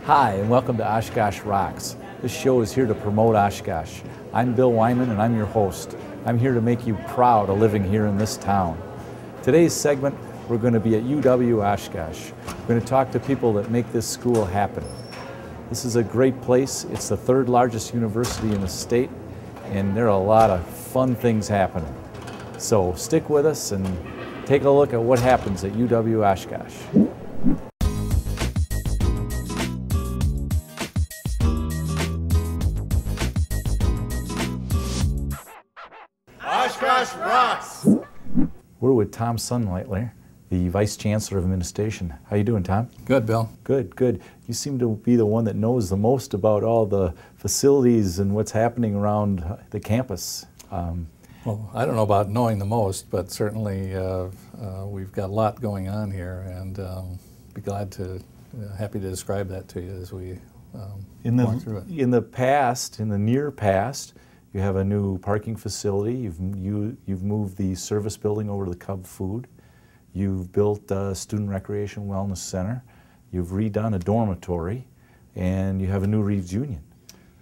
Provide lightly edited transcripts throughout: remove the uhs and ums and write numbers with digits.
Hi, and welcome to Oshkosh Rocks. This show is here to promote Oshkosh. I'm Bill Wyman, and I'm your host. I'm here to make you proud of living here in this town. Today's segment, we're going to be at UW Oshkosh. We're going to talk to people that make this school happen. This is a great place. It's the third largest university in the state, and there are a lot of fun things happening. So stick with us and take a look at what happens at UW Oshkosh. Oshkosh Rocks! We're with Tom Sonnleitner, the Vice Chancellor of Administration. How you doing, Tom? Good, Bill. Good, good. You seem to be the one that knows the most about all the facilities and what's happening around the campus. Well, I don't know about knowing the most, but certainly we've got a lot going on here, and be happy to describe that to you as we walk through it. In the near past, you have a new parking facility. You've moved the service building over to the Cub Food. You've built a student recreation wellness center. You've redone a dormitory, and you have a new Reeves Union.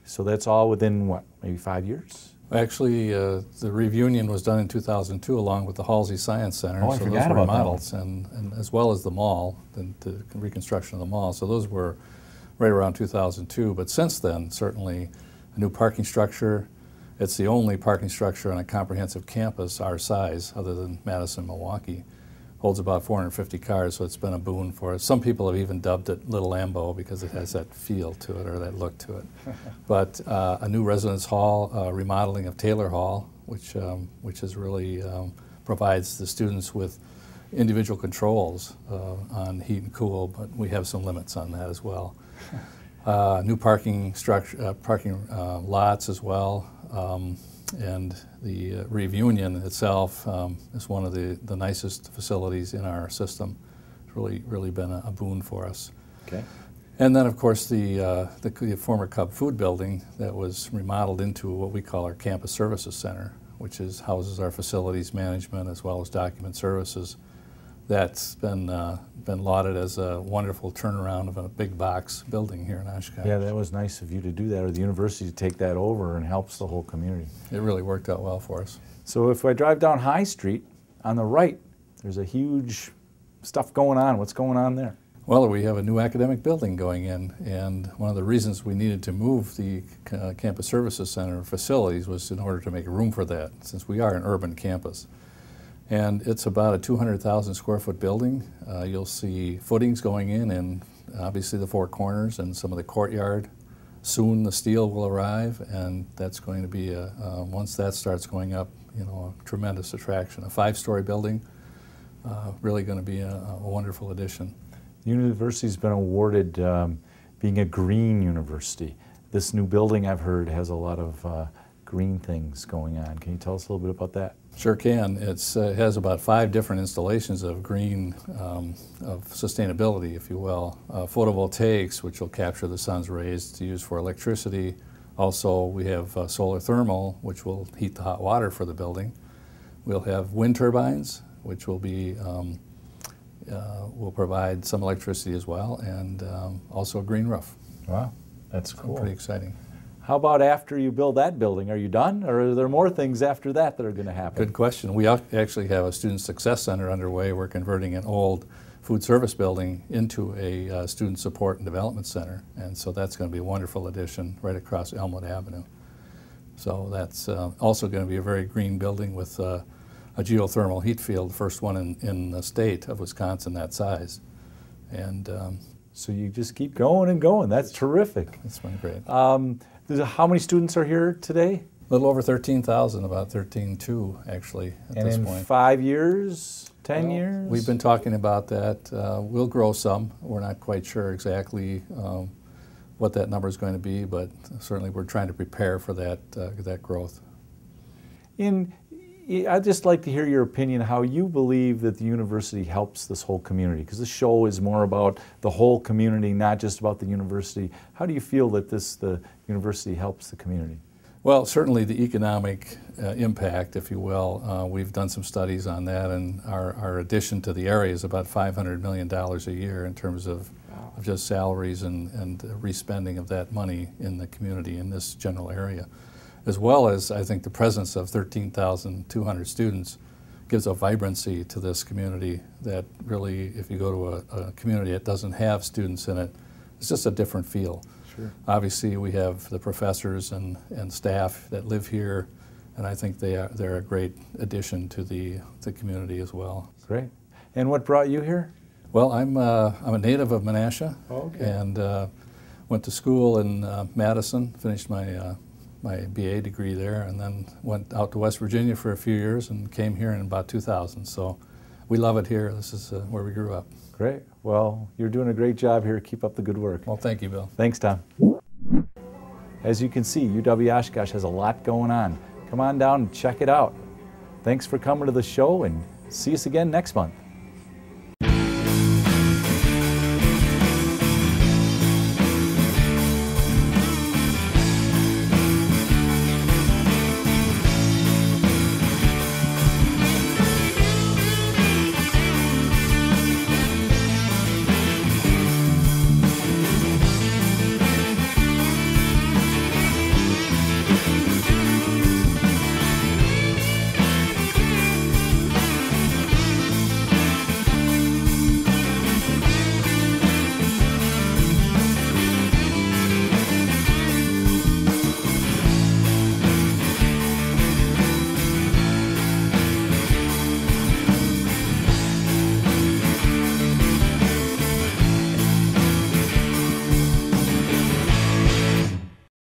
So that's all within what, maybe 5 years? Actually, the Reeve Union was done in 2002 along with the Halsey Science Center. Oh, I so forgot those were about remodels, and as well as the mall, the reconstruction of the mall. So those were right around 2002. But since then, certainly a new parking structure. It's the only parking structure on a comprehensive campus our size, other than Madison, Milwaukee. Holds about 450 cars, so it's been a boon for us. Some people have even dubbed it Little Lambeau because it has that feel to it, or that look to it. But a new residence hall, remodeling of Taylor Hall, which is really provides the students with individual controls on heat and cool, but we have some limits on that as well. New parking structure, lots as well. And the Reeve Union itself is one of the nicest facilities in our system. It's really been a boon for us. Okay. And then, of course, the former Cub Food building that was remodeled into what we call our Campus Services Center, which houses our facilities management as well as document services. That's been lauded as a wonderful turnaround of a big box building here in Oshkosh. Yeah, that was nice of you to do that, or the university to take that over, and helps the whole community. It really worked out well for us. So if I drive down High Street, on the right, there's a huge stuff going on. What's going on there? Well, we have a new academic building going in, and one of the reasons we needed to move the Campus Services Center facilities was in order to make room for that, since we are an urban campus. And it's about a 200,000 square foot building. You'll see footings going in, and obviously the four corners and some of the courtyard. Soon the steel will arrive, and that's going to be, once that starts going up, a tremendous attraction. A 5-story building, really going to be a wonderful addition. The university's been awarded being a green university. This new building, I've heard, has a lot of green things going on. Can you tell us a little bit about that? Sure can. It has about 5 different installations of green, of sustainability, if you will. Photovoltaics, which will capture the sun's rays to use for electricity. Also, we have solar thermal, which will heat the hot water for the building. We'll have wind turbines, which will provide some electricity as well, and also a green roof. Wow, that's cool. Pretty exciting. How about after you build that building? Are you done, or are there more things after that that are going to happen? Good question. We actually have a Student Success Center underway. We're converting an old food service building into a Student Support and Development Center, and so that's going to be a wonderful addition right across Elmwood Avenue. So that's also going to be a very green building with a geothermal heat field, the first one in the state of Wisconsin that size. And so you just keep going and going. That's terrific. It's been great. How many students are here today? A little over 13,000, about 13,200 actually at this point. And in 5 years, 10 years? We've been talking about that. We'll grow some. We're not quite sure exactly what that number is going to be, but certainly we're trying to prepare for that growth. I'd just like to hear your opinion how you believe that the university helps this whole community, because this show is more about the whole community, not just about the university. How do you feel that the university helps the community? Well, certainly the economic impact, if you will. We've done some studies on that, and our addition to the area is about $500 million a year in terms of of just salaries and respending of that money in the community in this general area. As well as, I think, the presence of 13,200 students gives a vibrancy to this community that really, if you go to a community that doesn't have students in it, it's just a different feel. Sure. Obviously, we have the professors and staff that live here, and I think they're a great addition to the community as well. Great. And what brought you here? Well, I'm a native of Menasha, and went to school in Madison, finished my BA degree there, and then went out to West Virginia for a few years and came here in about 2000. So we love it here. This is where we grew up. Great. Well, you're doing a great job here. Keep up the good work. Well, thank you, Bill. Thanks, Tom. As you can see, UW Oshkosh has a lot going on. Come on down and check it out. Thanks for coming to the show, and see us again next month.